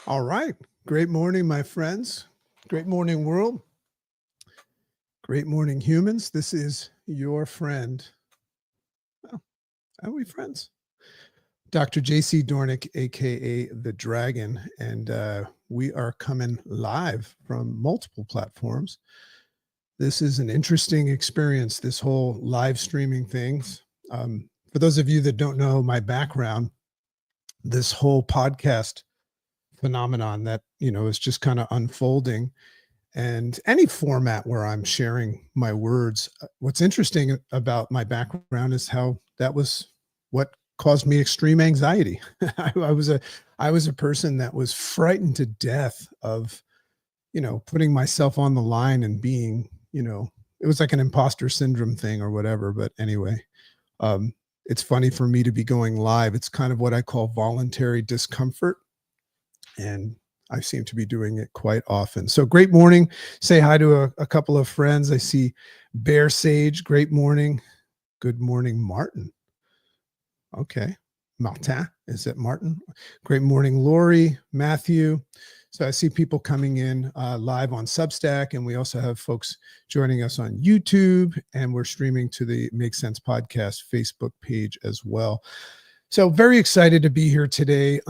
All right. Great morning, my friends. Great morning, world. Great morning, humans. This is your friend. Oh, are we friends? Dr. JC Dornick, aka The Dragon. And we are coming live from multiple platforms. This is an interesting experience, this whole live streaming things. For those of you that don't know my background, this whole podcast phenomenon that, is just kind of unfolding, and any format where I'm sharing my words. What's interesting about my background is how that was what caused me extreme anxiety. I was a person that was frightened to death of, putting myself on the line and being, it was like an imposter syndrome thing or whatever. But anyway, it's funny for me to be going live. It's kind of what I call voluntary discomfort. And I seem to be doing it quite often. So great morning. Say hi to a couple of friends. I see Bear Sage. Great morning. Good morning, Martin. Okay. Martin. Is it Martin? Great morning, Lori, Matthew. So I see people coming in live on Substack, and we also have folks joining us on YouTube, and we're streaming to the Make Sense Podcast Facebook page as well. So very excited to be here today.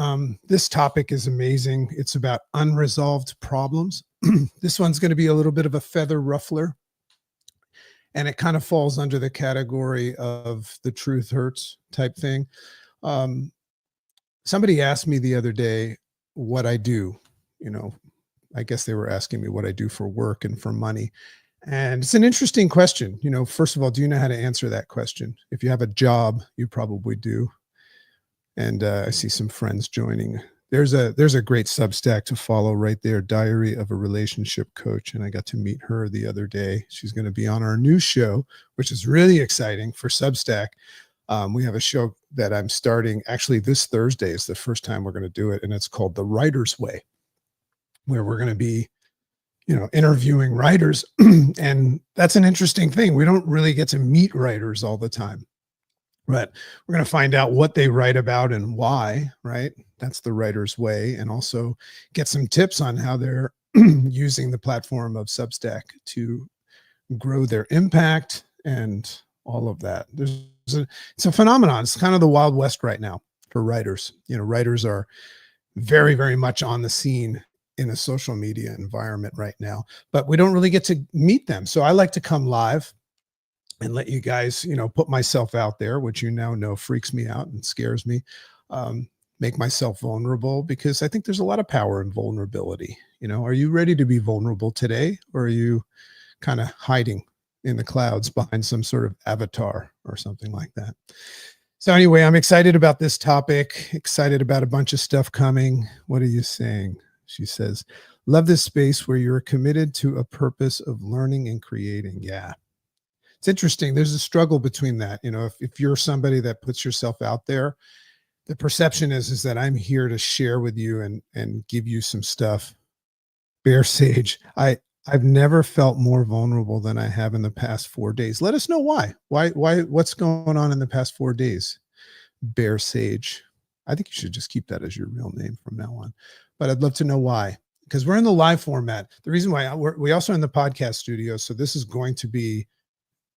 This topic is amazing. It's about unresolved problems. This one's going to be a little bit of a feather ruffler, and it kind of falls under the category of the truth hurts type thing. Somebody asked me the other day what I do. I guess they were asking me what I do for work and for money. And it's an interesting question. First of all, do you know how to answer that question? If you have a job, you probably do. And I see some friends joining. There's a great Substack to follow right there, Diary of a Relationship Coach. And I got to meet her the other day. She's going to be on our new show, which is really exciting for Substack. We have a show that I'm starting. Actually, this Thursday is the first time we're going to do it. And it's called The Writer's Way, where we're going to be, interviewing writers. And that's an interesting thing. We don't really get to meet writers all the time. But we're going to find out what they write about and why, right? That's the writer's way. And also get some tips on how they're using the platform of Substack to grow their impact and all of that. It's a phenomenon. It's kind of the Wild West right now for writers. Writers are very, very much on the scene in a social media environment right now, but we don't really get to meet them. So I like to come live and let you guys, put myself out there, which now know freaks me out and scares me, make myself vulnerable, because I think there's a lot of power in vulnerability. Are you ready to be vulnerable today, or are you kind of hiding in the clouds behind some sort of avatar or something like that? So anyway, I'm excited about this topic, excited about a bunch of stuff coming. What are you saying? She says, love this space where you're committed to a purpose of learning and creating. Yeah. It's interesting. There's a struggle between that. If you're somebody that puts yourself out there, the perception is that I'm here to share with you and give you some stuff. Bear Sage, I've never felt more vulnerable than I have in the past 4 days. Let us know why. Why, what's going on in the past 4 days? Bear Sage. I think you should just keep that as your real name from now on. But I'd love to know why, because we're in the live format. The reason why we also in the podcast studio. So this is going to be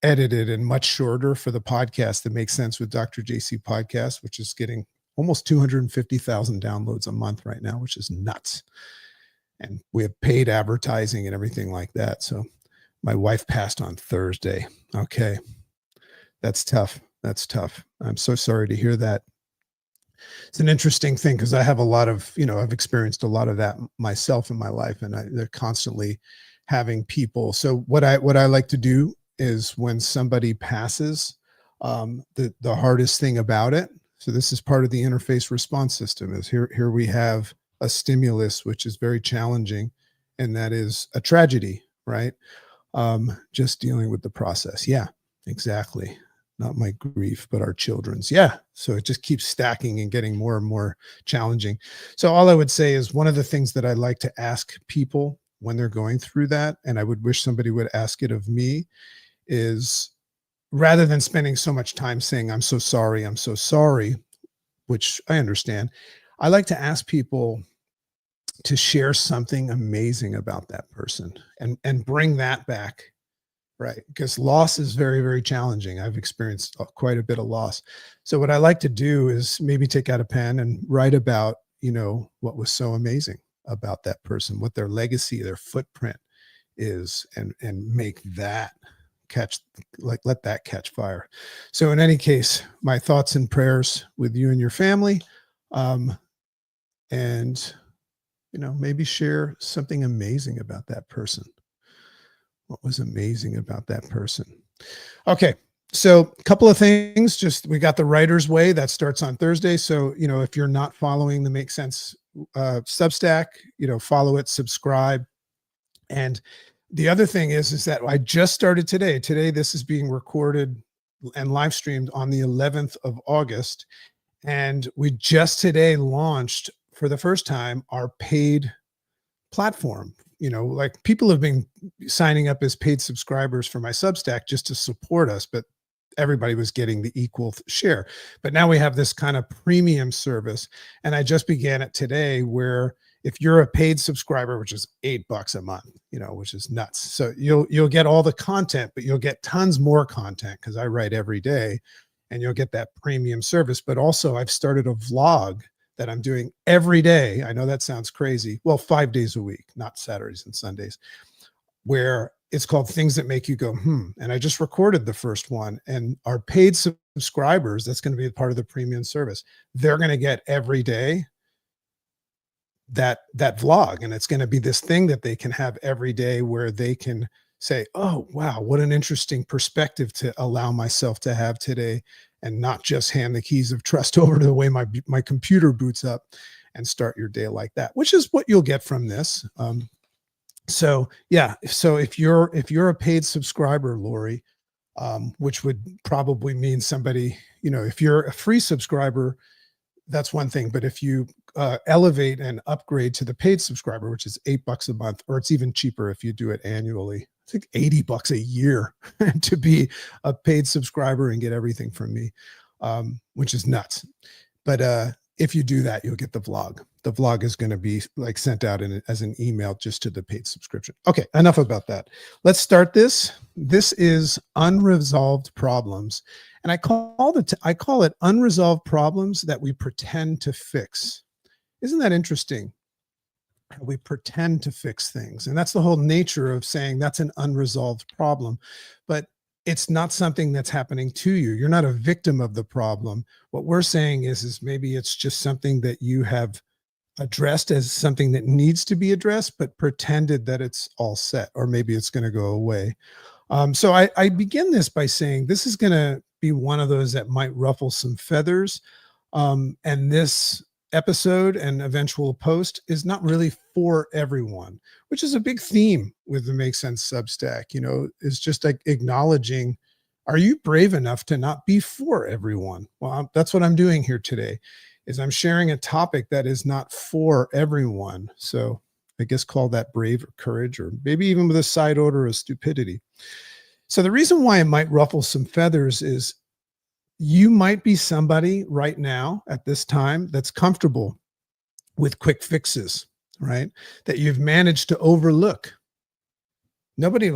edited and much shorter for the podcast that makes sense with Dr. JC podcast, which is getting almost 250,000 downloads a month right now, which is nuts. And we have paid advertising and everything like that. So my wife passed on Thursday. Okay. That's tough. That's tough. I'm so sorry to hear that. It's an interesting thing because I have a lot of, I've experienced a lot of that myself in my life, and they're constantly having people. So what I like to do is when somebody passes, the hardest thing about it. So this is part of the interface response system is here we have a stimulus, which is very challenging. And that is a tragedy, right? Just dealing with the process. Yeah, exactly. Not my grief, but our children's. Yeah. So it just keeps stacking and getting more and more challenging. So all I would say is one of the things that I like to ask people when they're going through that, and I would wish somebody would ask it of me, is rather than spending so much time saying, I'm so sorry, which I understand, I like to ask people, to share something amazing about that person and bring that back, right? Because loss is very, very challenging. I've experienced quite a bit of loss. So what I like to do is maybe take out a pen and write about, what was so amazing about that person, what their legacy, their footprint is, and make that catch, like, let that catch fire. So in any case, my thoughts and prayers with you and your family. And maybe share something amazing about that person. What was amazing about that person? Okay. So a couple of things, just we got the writer's way that starts on Thursday. So, if you're not following the Make Sense Substack, follow it, subscribe. And the other thing is that I just started today. Today, this is being recorded and live streamed on the 11th of August. And we just today launched for the first time our paid platform. Like, people have been signing up as paid subscribers for my Substack just to support us, but everybody was getting the equal share. But now we have this kind of premium service. And I just began it today, where if you're a paid subscriber, which is $8 a month, which is nuts. So you'll get all the content, but you'll get tons more content because I write every day, and you'll get that premium service. But also, I've started a vlog that I'm doing every day. I know that sounds crazy. Well, 5 days a week, not Saturdays and Sundays, where it's called Things That Make You Go, And I just recorded the first one, and our paid subscribers, that's going to be a part of the premium service. They're going to get every day that vlog. And it's going to be this thing that they can have every day, where they can say, oh, wow, what an interesting perspective to allow myself to have today, and not just hand the keys of trust over to the way my computer boots up, and start your day like that, which is what you'll get from this. So yeah, so if you're a paid subscriber, Lori, which would probably mean somebody, if you're a free subscriber, that's one thing. But if you elevate and upgrade to the paid subscriber, which is $8 a month, or it's even cheaper if you do it annually, I think $80 a year to be a paid subscriber and get everything from me, which is nuts. But if you do that, you'll get the vlog. The vlog is going to be like sent out as an email just to the paid subscription. Okay, enough about that. Let's start this. This is unresolved problems. And I call it unresolved problems that we pretend to fix. Isn't that interesting? We pretend to fix things. And that's the whole nature of saying that's an unresolved problem. But it's not something that's happening to you. You're not a victim of the problem. What we're saying is maybe it's just something that you have addressed as something that needs to be addressed, but pretended that it's all set, or maybe it's going to go away. So I begin this by saying this is going to be one of those that might ruffle some feathers. And this episode and eventual post is not really for everyone, which is a big theme with the Make Sense Substack, is just like acknowledging, are you brave enough to not be for everyone? Well, that's what I'm doing here today, is I'm sharing a topic that is not for everyone. So I guess call that brave or courage, or maybe even with a side order of stupidity. So the reason why it might ruffle some feathers is you might be somebody right now at this time that's comfortable with quick fixes, right? That you've managed to overlook. Nobody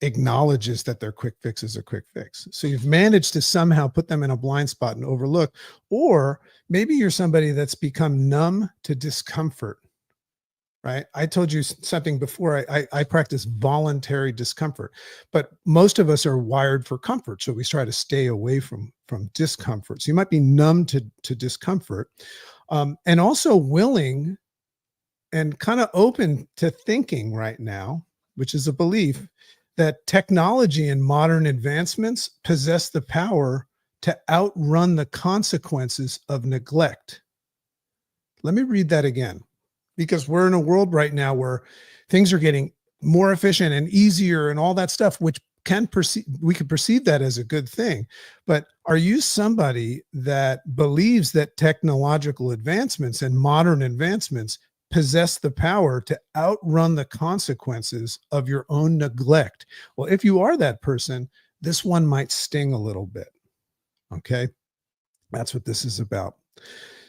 acknowledges that their quick fix is a quick fix. So you've managed to somehow put them in a blind spot and overlook. Or maybe you're somebody that's become numb to discomfort, right? I told you something before. I practice voluntary discomfort, but most of us are wired for comfort. So we try to stay away from discomfort. So you might be numb to discomfort, and also willing and kind of open to thinking right now, which is a belief, that technology and modern advancements possess the power to outrun the consequences of neglect. Let me read that again, because we're in a world right now where things are getting more efficient and easier and all that stuff, which we can perceive that as a good thing. But are you somebody that believes that technological advancements and modern advancements possess the power to outrun the consequences of your own neglect? Well, if you are that person, this one might sting a little bit. Okay. That's what this is about.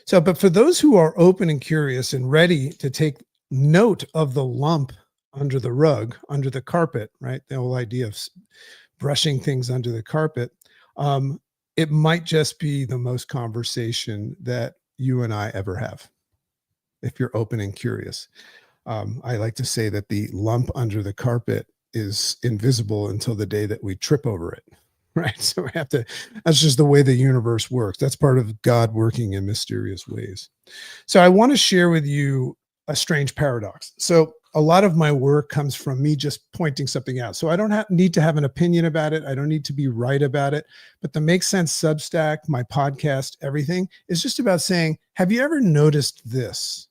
So, but for those who are open and curious and ready to take note of the lump under the rug, under the carpet, right? The whole idea of brushing things under the carpet. Um, it might just be the most conversation that you and I ever have, if you're open and curious. I like to say that the lump under the carpet is invisible until the day that we trip over it. Right. So we have to, that's just the way the universe works. That's part of God working in mysterious ways. So I want to share with you a strange paradox. So a lot of my work comes from me just pointing something out. So I don't need to have an opinion about it. I don't need to be right about it. But the Make Sense Substack, my podcast, everything is just about saying, have you ever noticed this?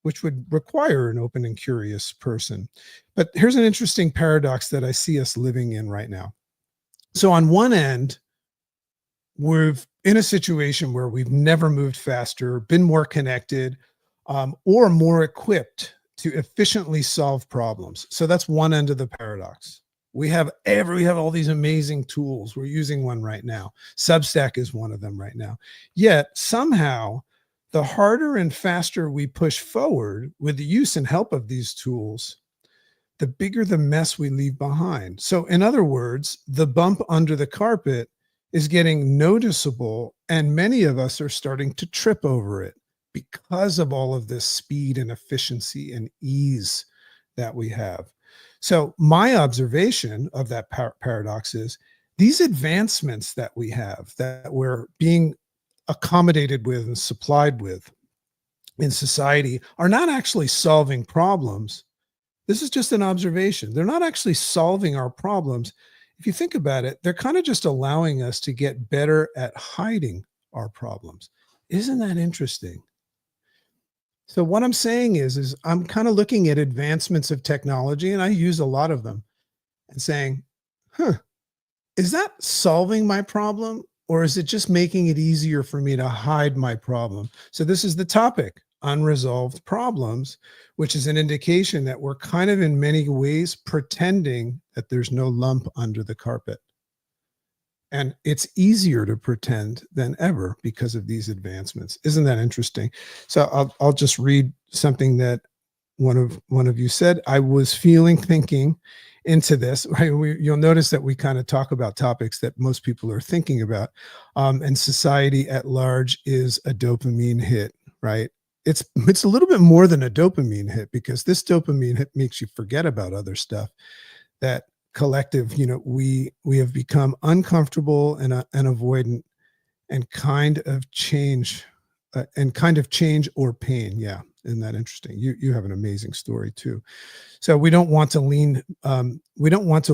Which would require an open and curious person. But here's an interesting paradox that I see us living in right now. So on one end, we're in a situation where we've never moved faster, been more connected, or more equipped to efficiently solve problems. So that's one end of the paradox. We have all these amazing tools. We're using one right now. Substack is one of them right now. Yet somehow, the harder and faster we push forward with the use and help of these tools, the bigger the mess we leave behind. So in other words, the bump under the carpet is getting noticeable, and many of us are starting to trip over it because of all of this speed and efficiency and ease that we have. So my observation of that paradox is these advancements that we have, that we're being accommodated with and supplied with in society, are not actually solving problems. This is just an observation. They're not actually solving our problems. If you think about it, they're kind of just allowing us to get better at hiding our problems. Isn't that interesting? So what I'm saying is I'm kind of looking at advancements of technology, and I use a lot of them, and saying, is that solving my problem, or is it just making it easier for me to hide my problem? So this is the topic, unresolved problems, which is an indication that we're kind of in many ways pretending that there's no lump under the carpet. And it's easier to pretend than ever because of these advancements. Isn't that interesting? So I'll just read something that one of you said. I was thinking into this. Right? You'll notice that we kind of talk about topics that most people are thinking about, and society at large is a dopamine hit. Right? It's a little bit more than a dopamine hit, because this dopamine hit makes you forget about other stuff. That collective, we have become uncomfortable and avoidant and kind of change or pain. Yeah. Isn't that interesting? You have an amazing story too. So we don't want to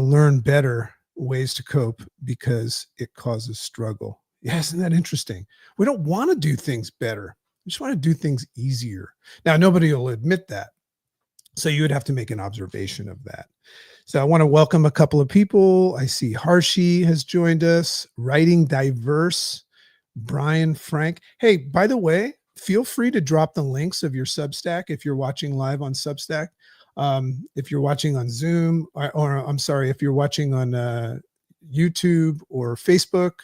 learn better ways to cope because it causes struggle. Yeah, isn't that interesting? We don't want to do things better. We just want to do things easier. Now, nobody will admit that. So you would have to make an observation of that. So I want to welcome a couple of people. I see Harshi has joined us, Writing Diverse, Brian Frank. Hey, by the way, feel free to drop the links of your Substack if you're watching live on Substack. If you're watching on Zoom, or I'm sorry, if you're watching on YouTube or Facebook,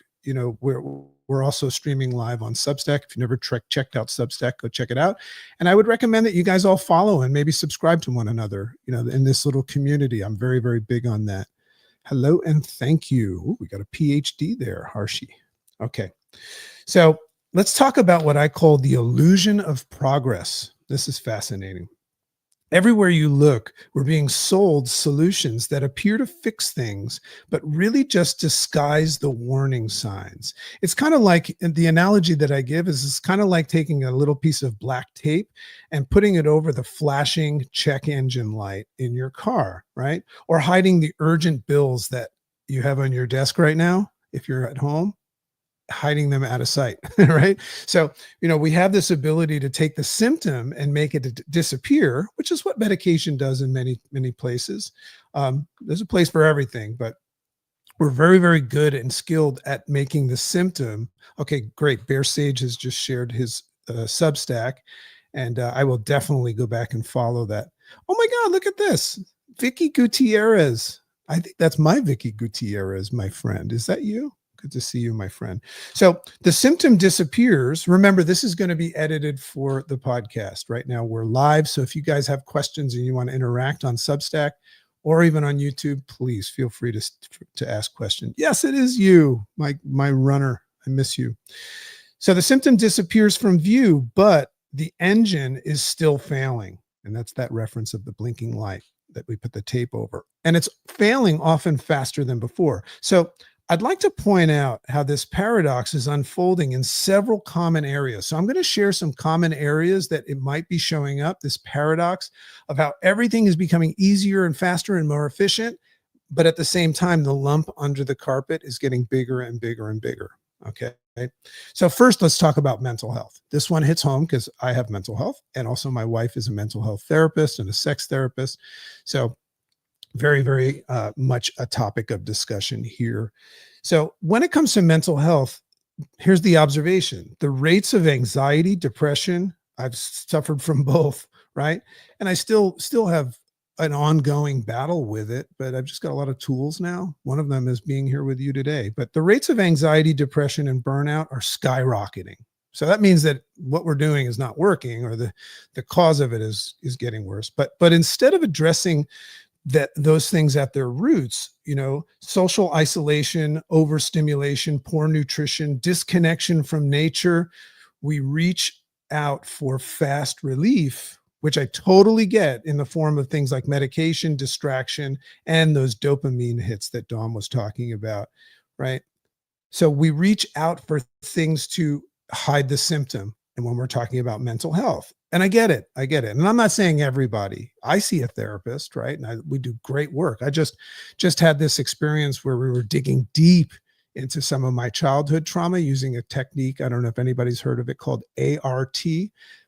we're also streaming live on Substack. If you never checked out Substack, go check it out. And I would recommend that you guys all follow and maybe subscribe to one another, in this little community. I'm very, very big on that. Hello and thank you. Ooh, we got a PhD there, Harshi. Okay. So let's talk about what I call the illusion of progress. This is fascinating. Everywhere you look, we're being sold solutions that appear to fix things, but really just disguise the warning signs. It's kind of like, the analogy that I give is, it's kind of like taking a little piece of black tape and putting it over the flashing check engine light in your car, right? Or hiding the urgent bills that you have on your desk right now, if you're at home, hiding them out of sight, right? So, we have this ability to take the symptom and make it disappear, which is what medication does in many, many places. There's a place for everything, but we're very, very good and skilled at making the symptom. Okay, great. Bear Sage has just shared his Substack, and I will definitely go back and follow that. Oh my God, look at this. Vicky Gutierrez. I think that's my Vicky Gutierrez, my friend. Is that you? Good to see you, my friend. So the symptom disappears. Remember, this is going to be edited for the podcast. Right now, we're live. So if you guys have questions and you want to interact on Substack or even on YouTube, please feel free to ask questions. Yes, it is you, my runner. I miss you. So the symptom disappears from view, but the engine is still failing. And that's that reference of the blinking light that we put the tape over. And it's failing often faster than before. So I'd like to point out how this paradox is unfolding in several common areas. So I'm going to share some common areas that it might be showing up, this paradox of how everything is becoming easier and faster and more efficient, but at the same time, the lump under the carpet is getting bigger and bigger and bigger. Okay. So first, let's talk about mental health. This one hits home because I have mental health, and also my wife is a mental health therapist and a sex therapist. So very, very much a topic of discussion here. So when it comes to mental health, here's the observation. The rates of anxiety, depression, I've suffered from both, right? And I still have an ongoing battle with it, but I've just got a lot of tools now. One of them is being here with you today. But the rates of anxiety, depression, and burnout are skyrocketing. So that means that what we're doing is not working, or the cause of it is getting worse. But instead of addressing those things at their roots, social isolation, overstimulation, poor nutrition, disconnection from nature, we reach out for fast relief, which I totally get, in the form of things like medication, distraction, and those dopamine hits that Dawn was talking about, right? So we reach out for things to hide the symptom. And when we're talking about mental health, and I get it. And I'm not saying everybody. I see a therapist, right? And we do great work. I just had this experience where we were digging deep into some of my childhood trauma using a technique. I don't know if anybody's heard of it, called ART.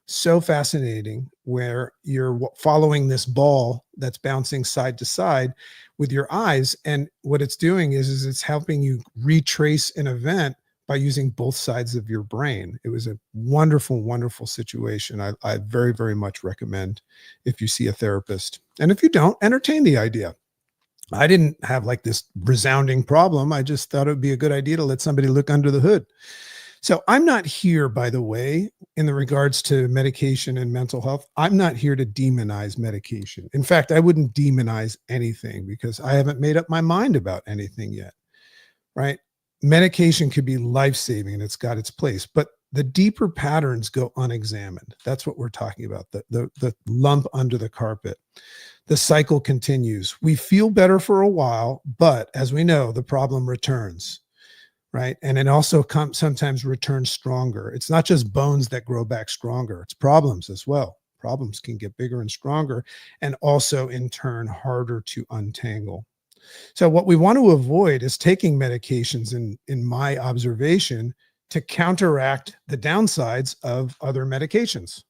So fascinating, where you're following this ball that's bouncing side to side with your eyes. And what it's doing is it's helping you retrace an event by using both sides of your brain. It was a wonderful, wonderful situation. I very, very much recommend if you see a therapist. And if you don't, entertain the idea. I didn't have like this resounding problem. I just thought it would be a good idea to let somebody look under the hood. So I'm not here, by the way, in the regards to medication and mental health, I'm not here to demonize medication. In fact, I wouldn't demonize anything because I haven't made up my mind about anything yet, right? Medication could be life-saving and it's got its place, but the deeper patterns go unexamined. That's what we're talking about, the lump under the carpet. The cycle continues. We feel better for a while, but as we know, the problem returns. Right. And it also sometimes returns stronger. It's not just bones that grow back stronger. It's problems as well. Problems can get bigger and stronger, and also in turn harder to untangle. So what we want to avoid is taking medications, in my observation, to counteract the downsides of other medications.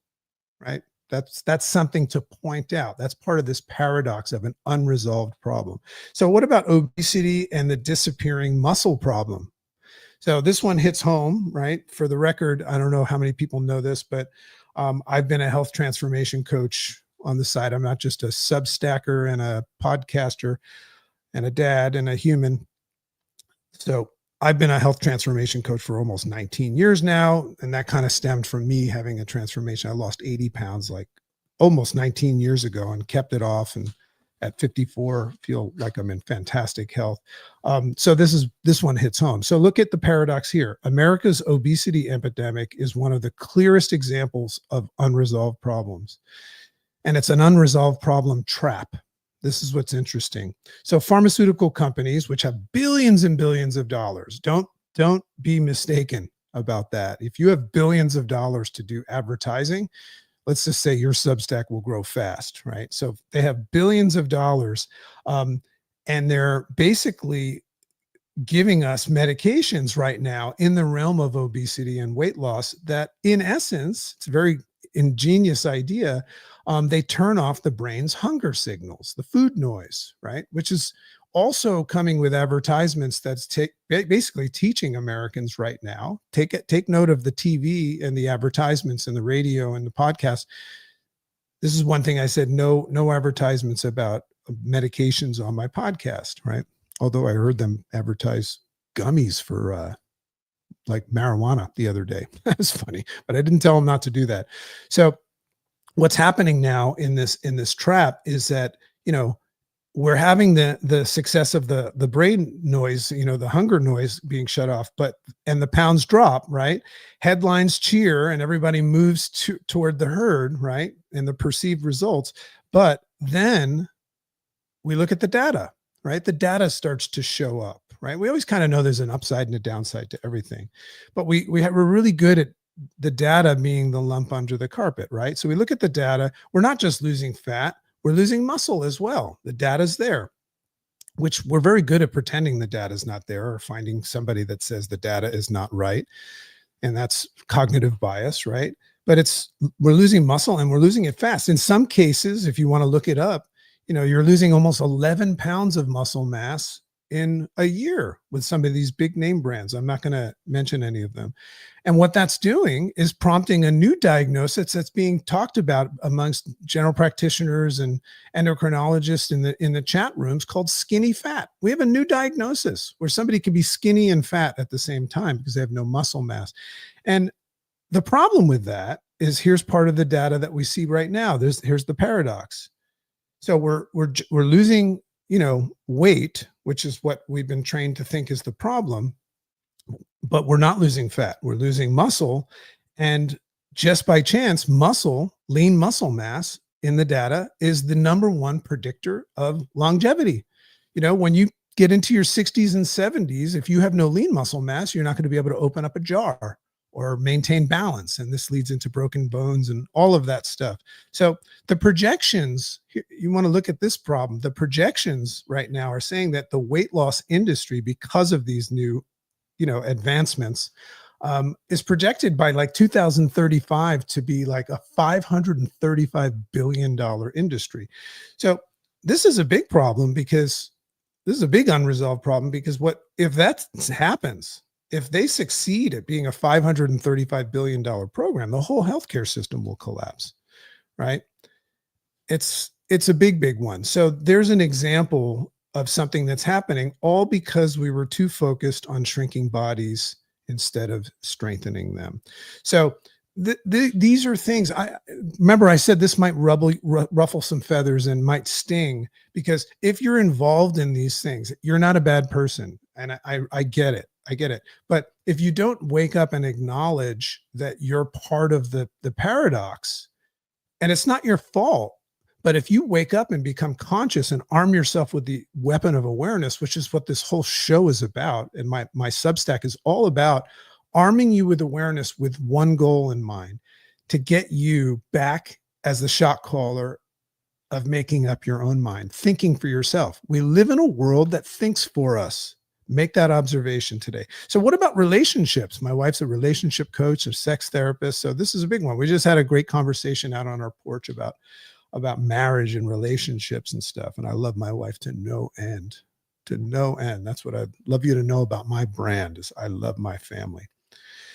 Right. That's something to point out. That's part of this paradox of an unresolved problem. So what about obesity and the disappearing muscle problem? So this one hits home, right? For the record, I don't know how many people know this, but I've been a health transformation coach on the side. I'm not just a Substacker and a podcaster and a dad and a human. So I've been a health transformation coach for almost 19 years now. And that kind of stemmed from me having a transformation. I lost 80 pounds like almost 19 years ago and kept it off, and at 54, feel like I'm in fantastic health. So this one hits home. So look at the paradox here. America's obesity epidemic is one of the clearest examples of unresolved problems. And it's an unresolved problem trap. This is what's interesting. So pharmaceutical companies, which have billions and billions of dollars, don't be mistaken about that. If you have billions of dollars to do advertising, let's just say your Substack will grow fast, right? So they have billions of dollars, and they're basically giving us medications right now in the realm of obesity and weight loss that, in essence, it's a very ingenious idea. They turn off the brain's hunger signals, the food noise, right? Which is also coming with advertisements that's basically teaching Americans right now. Take note of the TV and the advertisements and the radio and the podcast. This is one thing I said, no advertisements about medications on my podcast, right? Although I heard them advertise gummies for like marijuana the other day. That was funny, but I didn't tell him not to do that. So what's happening now in this trap is that, you know, we're having the success of the brain noise, you know, the hunger noise being shut off, but and the pounds drop, right? Headlines cheer and everybody moves toward the herd, right? And the perceived results. But then we look at the data, right? The data starts to show up, right? We always kind of know there's an upside and a downside to everything, but we're really good at the data being the lump under the carpet, right? So we look at the data. We're not just losing fat, we're losing muscle as well. The data's there, which we're very good at pretending the data is not there or finding somebody that says the data is not right. And that's cognitive bias, right? But we're losing muscle and we're losing it fast. In some cases, if you want to look it up, you know, you're losing almost 11 pounds of muscle mass in a year with some of these big name brands. I'm not going to mention any of them. And what that's doing is prompting a new diagnosis that's being talked about amongst general practitioners and endocrinologists in the chat rooms called skinny fat. We have a new diagnosis where somebody can be skinny and fat at the same time because they have no muscle mass. And the problem with that is here's part of the data that we see right now. Here's the paradox. So we're losing, you know, weight, which is what we've been trained to think is the problem, but we're not losing fat. We're losing muscle. And just by chance, lean muscle mass in the data is the number one predictor of longevity. You know, when you get into your 60s and 70s, if you have no lean muscle mass, you're not going to be able to open up a jar or maintain balance. And this leads into broken bones and all of that stuff. So the projections, you want to look at this problem. The projections right now are saying that the weight loss industry, because of these new, you know, advancements, is projected by like 2035 to be like a $535 billion industry. So this is a big problem because this is a big unresolved problem because what if that happens? If they succeed at being a $535 billion program, the whole healthcare system will collapse, right? It's a big, big one. So there's an example of something that's happening all because we were too focused on shrinking bodies instead of strengthening them. So these are things. I remember I said this might ruffle some feathers and might sting because if you're involved in these things, you're not a bad person. And I get it. I get it. But if you don't wake up and acknowledge that you're part of the paradox, and it's not your fault, but if you wake up and become conscious and arm yourself with the weapon of awareness, which is what this whole show is about, and my Substack is all about arming you with awareness with one goal in mind, to get you back as the shot caller of making up your own mind, thinking for yourself. We live in a world that thinks for us. Make that observation today. So what about relationships? My wife's a relationship coach, a sex therapist. So this is a big one. We just had a great conversation out on our porch about marriage and relationships and stuff. And I love my wife to no end, to no end. That's what I'd love you to know about my brand is I love my family.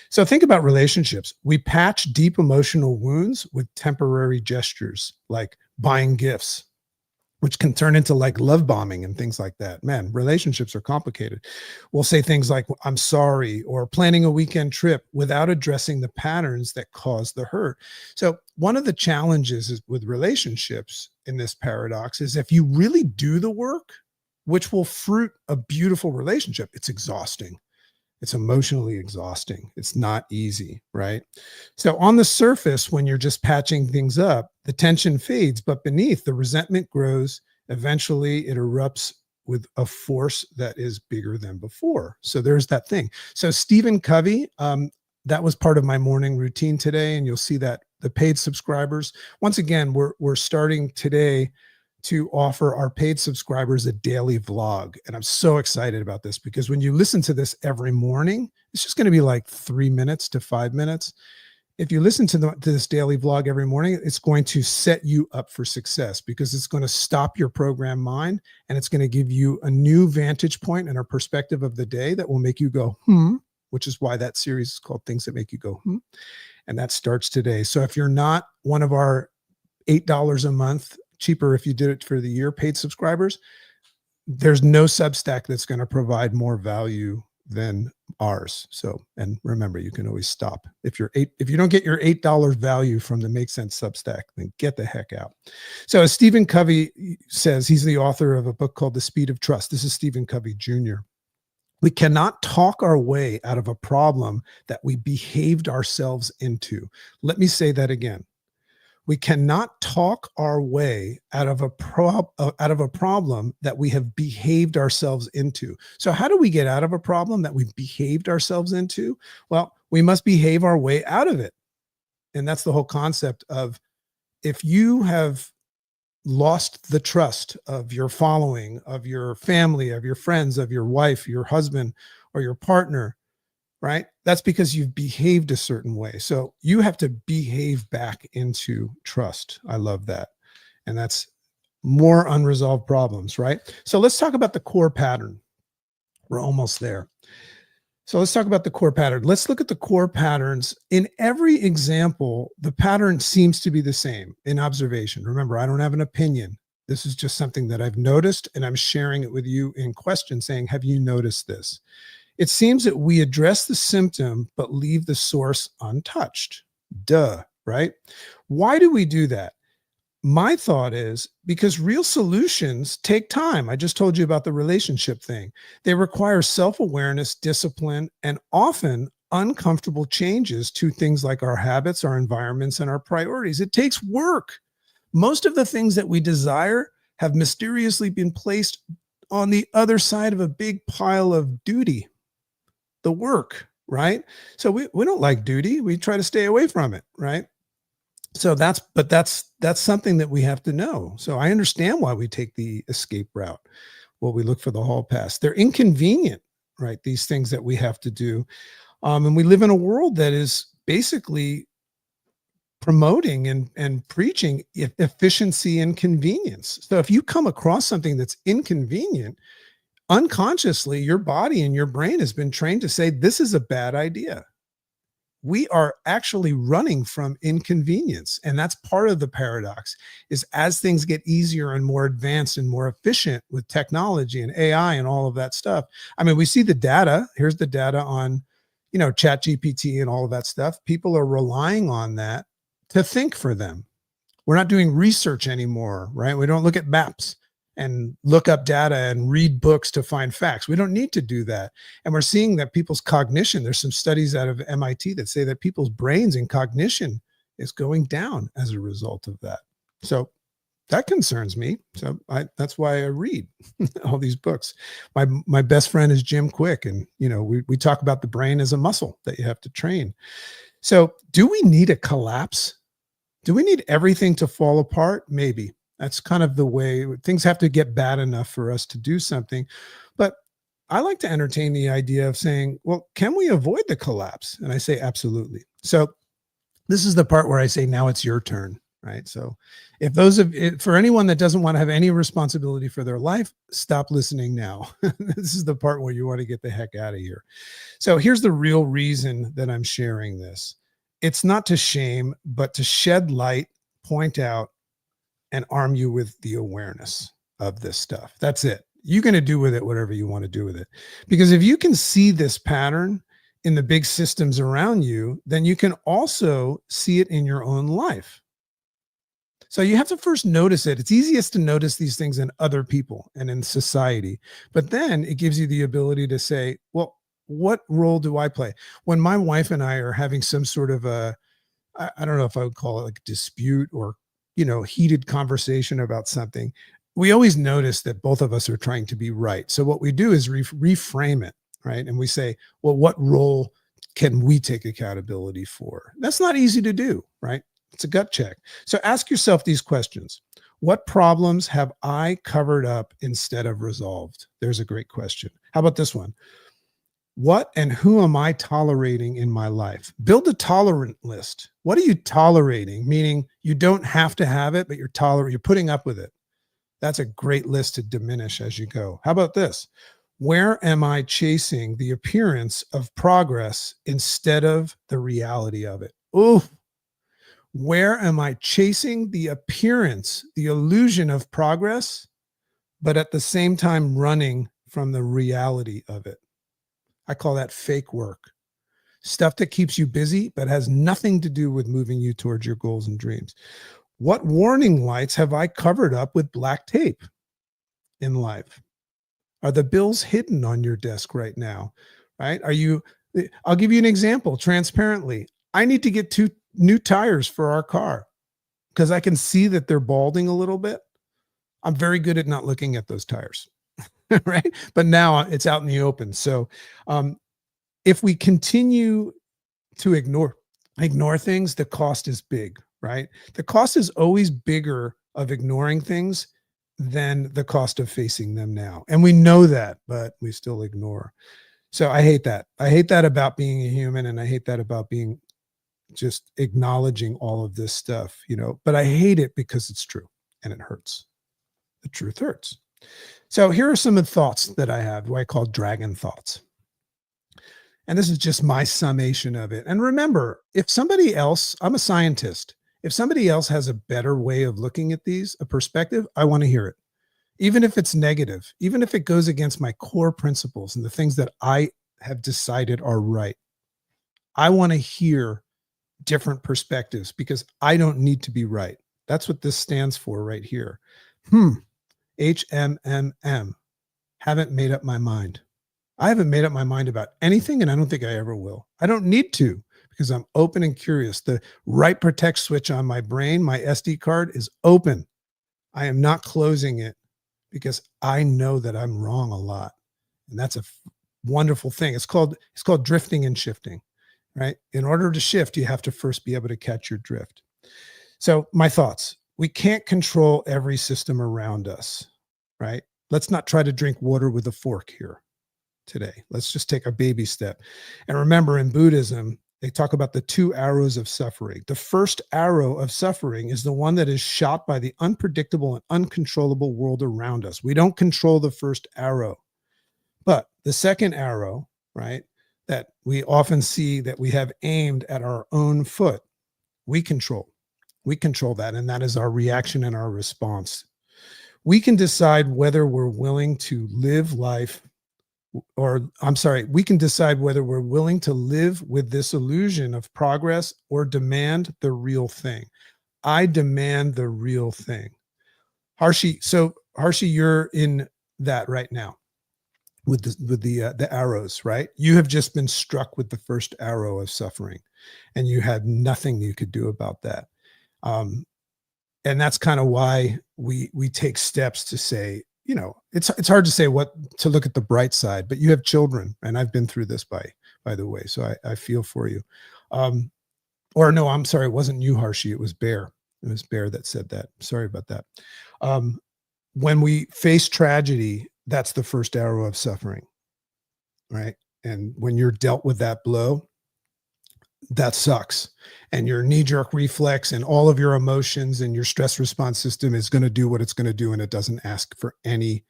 So think about relationships. We patch deep emotional wounds with temporary gestures like buying gifts, which can turn into like love bombing and things like that. Man, relationships are complicated. We'll say things like, I'm sorry, or planning a weekend trip without addressing the patterns that cause the hurt. So one of the challenges is with relationships in this paradox is if you really do the work, which will fruit a beautiful relationship, it's exhausting. It's emotionally exhausting. It's not easy, right? So on the surface, when you're just patching things up, the tension fades, but beneath, the resentment grows. Eventually, it erupts with a force that is bigger than before. So there's that thing. So Stephen Covey, that was part of my morning routine today, and you'll see that the paid subscribers. Once again, we're starting today to offer our paid subscribers a daily vlog. And I'm so excited about this because when you listen to this every morning, it's just going to be like 3 minutes to 5 minutes. If you listen to this daily vlog every morning, it's going to set you up for success because it's going to stop your program mind and it's going to give you a new vantage point and a perspective of the day that will make you go, which is why that series is called Things That Make You Go, And that starts today. So if you're not one of our $8 a month, cheaper if you did it for the year, paid subscribers, there's no Substack that's going to provide more value than ours. So, and remember, you can always stop. If you don't get your $8 value from the Make Sense Substack, then get the heck out. So as Stephen Covey says, he's the author of a book called The Speed of Trust. This is Stephen Covey Jr. We cannot talk our way out of a problem that we behaved ourselves into. Let me say that again. We cannot talk our way out of a problem that we have behaved ourselves into. So how do we get out of a problem that we've behaved ourselves into? Well, we must behave our way out of it. And that's the whole concept of, if you have lost the trust of your following, of your family, of your friends, of your wife, your husband, or your partner, right? That's because you've behaved a certain way. So you have to behave back into trust. I love that. And that's more unresolved problems, right? So let's talk about the core pattern. We're almost there. So let's talk about the core pattern. Let's look at the core patterns. In every example, the pattern seems to be the same in observation. Remember, I don't have an opinion. This is just something that I've noticed, and I'm sharing it with you in question, saying, have you noticed this? It seems that we address the symptom, but leave the source untouched. Duh, right? Why do we do that? My thought is because real solutions take time. I just told you about the relationship thing. They require self-awareness, discipline, and often uncomfortable changes to things like our habits, our environments, and our priorities. It takes work. Most of the things that we desire have mysteriously been placed on the other side of a big pile of duty, the work, right? So we don't like duty. We try to stay away from it, right? So that's something that we have to know. So I understand why we take the escape route. Well, we look for the hall pass. They're inconvenient, right? These things that we have to do. And we live in a world that is basically promoting and preaching efficiency and convenience. So if you come across something that's inconvenient, unconsciously, your body and your brain has been trained to say, this is a bad idea. We are actually running from inconvenience. And that's part of the paradox, is as things get easier and more advanced and more efficient with technology and AI and all of that stuff. I mean, we see the data. Here's the data on, Chat GPT and all of that stuff. People are relying on that to think for them. We're not doing research anymore, right? We don't look at maps and look up data and read books to find facts. We don't need to do that. And we're seeing that people's cognition, there's some studies out of MIT that say that people's brains and cognition is going down as a result of that. So that concerns me. So that's why I read all these books. My best friend is Jim Quick. And, we talk about the brain as a muscle that you have to train. So do we need a collapse? Do we need everything to fall apart? Maybe. That's kind of the way things have to get bad enough for us to do something. But I like to entertain the idea of saying, well, can we avoid the collapse? And I say, absolutely. So this is the part where I say, now it's your turn, right? So for anyone that doesn't want to have any responsibility for their life, stop listening now. This is the part where you want to get the heck out of here. So here's the real reason that I'm sharing this. It's not to shame, but to shed light, point out, and arm you with the awareness of this stuff. That's it. You're going to do with it whatever you want to do with it. Because if you can see this pattern in the big systems around you, then you can also see it in your own life. So you have to first notice it. It's easiest to notice these things in other people and in society. But then it gives you the ability to say, well, what role do I play? When my wife and I are having some sort of I don't know if I would call it like a dispute or heated conversation about something, we always notice that both of us are trying to be right. So what we do is reframe it, right? And we say, well, what role can we take accountability for? That's not easy to do, right? It's a gut check. So ask yourself these questions. What problems have I covered up instead of resolved? There's a great question. How about this one? What and who am I tolerating in my life? Build a tolerant list. What are you tolerating? Meaning you don't have to have it, but you're putting up with it. That's a great list to diminish as you go. How about this? Where am I chasing the appearance of progress instead of the reality of it? Oh, where am I chasing the appearance, the illusion of progress, but at the same time running from the reality of it? I call that fake work. Stuff that keeps you busy, but has nothing to do with moving you towards your goals and dreams. What warning lights have I covered up with black tape in life? Are the bills hidden on your desk right now? Right? I'll give you an example transparently. I need to get 2 new tires for our car because I can see that they're balding a little bit. I'm very good at not looking at those tires, right? But now it's out in the open. So if we continue to ignore things, the cost is big, right? The cost is always bigger of ignoring things than the cost of facing them now. And we know that, but we still ignore. So I hate that. I hate that about being a human, and I hate that about being just acknowledging all of this stuff, but I hate it because it's true and it hurts. The truth hurts. So here are some of the thoughts that I have, what I call dragon thoughts. And this is just my summation of it. And remember, if somebody else, I'm a scientist, if somebody else has a better way of looking at these, a perspective, I want to hear it. Even if it's negative, even if it goes against my core principles and the things that I have decided are right, I want to hear different perspectives because I don't need to be right. That's what this stands for right here. HMMM. Haven't made up my mind. I haven't made up my mind about anything, and I don't think I ever will. I don't need to because I'm open and curious. The right protect switch on my brain, my SD card, is open. I am not closing it because I know that I'm wrong a lot. And that's a wonderful thing. It's called drifting and shifting, right? In order to shift, you have to first be able to catch your drift. So my thoughts, we can't control every system around us, right? Let's not try to drink water with a fork here today. Let's just take a baby step. And remember, in Buddhism, they talk about the 2 arrows of suffering. The first arrow of suffering is the one that is shot by the unpredictable and uncontrollable world around us. We don't control the first arrow. But the second arrow, right, that we often see that we have aimed at our own foot, we control. We control that, and that is our reaction and our response. We can decide whether we're willing to live life we can decide whether we're willing to live with this illusion of progress or demand the real thing. I demand the real thing. Harshi, you're in that right now with the arrows, right? You have just been struck with the first arrow of suffering, and you had nothing you could do about that. And that's kind of why we take steps to say, it's hard to say what to look at the bright side, but you have children, and I've been through this by the way, so I feel for you. Or no, I'm sorry, it wasn't you, Harshi, it was Bear. It was Bear that said that. Sorry about that. When we face tragedy, that's the first arrow of suffering, right? And when you're dealt with that blow, that sucks. And your knee-jerk reflex and all of your emotions and your stress response system is going to do what it's going to do, and it doesn't ask for any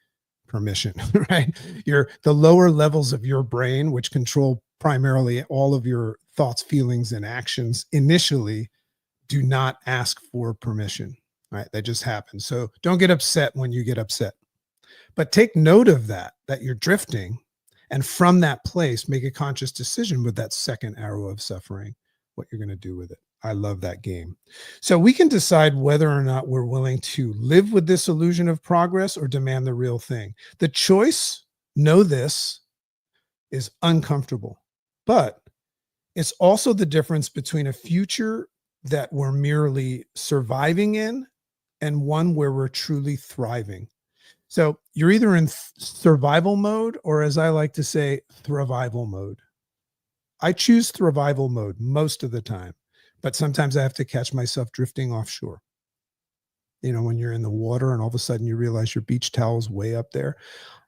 permission, right? The lower levels of your brain, which control primarily all of your thoughts, feelings, and actions initially, do not ask for permission, right? That just happens. So don't get upset when you get upset, but take note of that you're drifting. And from that place, make a conscious decision with that second arrow of suffering, what you're going to do with it. I love that game. So we can decide whether or not we're willing to live with this illusion of progress or demand the real thing. The choice, know this, is uncomfortable, but it's also the difference between a future that we're merely surviving in and one where we're truly thriving. So you're either in survival mode, or as I like to say, thrival mode. I choose thrival mode most of the time, but sometimes I have to catch myself drifting offshore. When you're in the water and all of a sudden you realize your beach towel's way up there,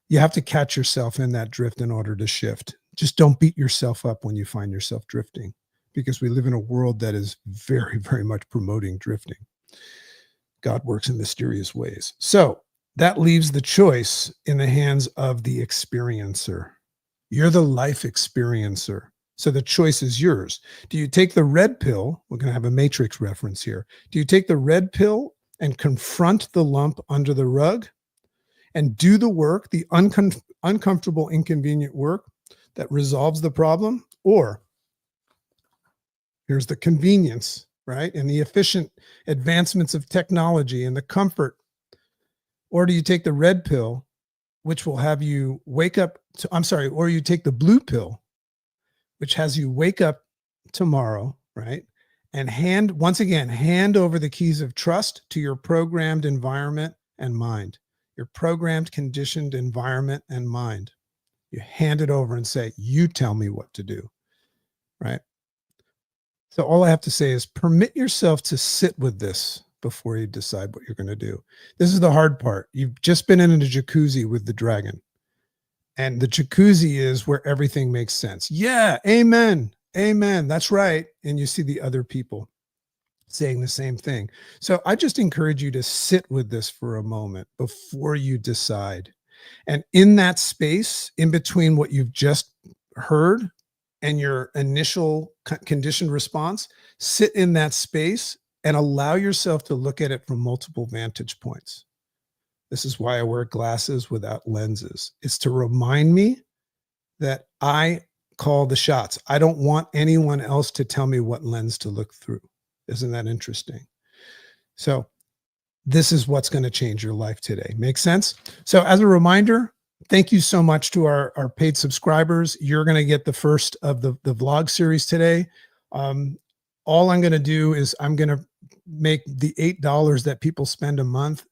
you have to catch yourself in that drift in order to shift. Just don't beat yourself up when you find yourself drifting, because we live in a world that is very, very much promoting drifting. God works in mysterious ways. So that leaves the choice in the hands of the experiencer. You're the life experiencer. So the choice is yours. Do you take the red pill? We're going to have a matrix reference here. Do you take the red pill and confront the lump under the rug and do the work, the uncomfortable, inconvenient work that resolves the problem, or here's the convenience, right? And the efficient advancements of technology and the comfort. Or do you take the red pill, which will have you wake up to, I'm sorry, or you take the blue pill, which has you wake up tomorrow, right? And once again, hand over the keys of trust to your programmed environment and mind, your programmed, conditioned environment and mind. You hand it over and say, you tell me what to do, right? So all I have to say is permit yourself to sit with this before you decide what you're going to do. This is the hard part. You've just been in a jacuzzi with the dragon, and the jacuzzi is where everything makes sense. Yeah, amen. Amen. That's right. And you see the other people saying the same thing. So I just encourage you to sit with this for a moment before you decide. And in that space, in between what you've just heard and your initial conditioned response, sit in that space and allow yourself to look at it from multiple vantage points. This is why I wear glasses without lenses. It's to remind me that I call the shots. I don't want anyone else to tell me what lens to look through. Isn't that interesting? So this is what's going to change your life today. Make sense? So as a reminder, thank you so much to our paid subscribers. You're going to get the first of the vlog series today. All I'm going to do is I'm going to make the $8 that people spend a month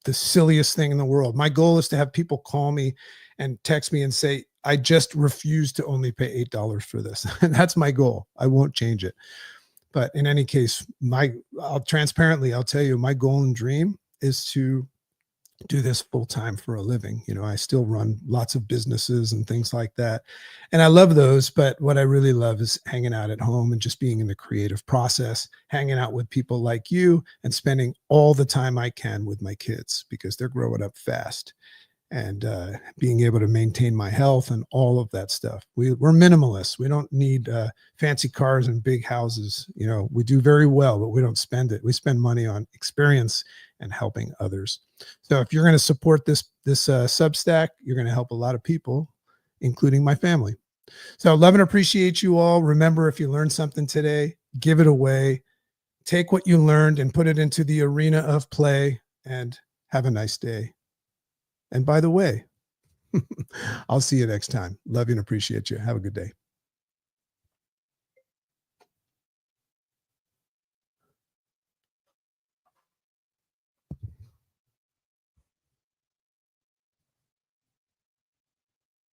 the silliest thing in the world. My goal is to have people call me and text me and say, I just refuse to only pay $8 for this. And that's my goal. I won't change it. But in any case, I'll tell you, my goal and dream is to do this full time for a living. You know, I still run lots of businesses and things like that. And I love those. But what I really love is hanging out at home and just being in the creative process, hanging out with people like you and spending all the time I can with my kids because they're growing up fast. And being able to maintain my health and all of that stuff. We're minimalists. We don't need fancy cars and big houses. You know, we do very well, but we don't spend it. We spend money on experience and helping others. So if you're going to support this Substack, you're going to help a lot of people, including my family. So love and appreciate you all. Remember, if you learned something today, give it away. Take what you learned and put it into the arena of play, and have a nice day. And by the way, I'll see you next time. Love you and appreciate you. Have a good day.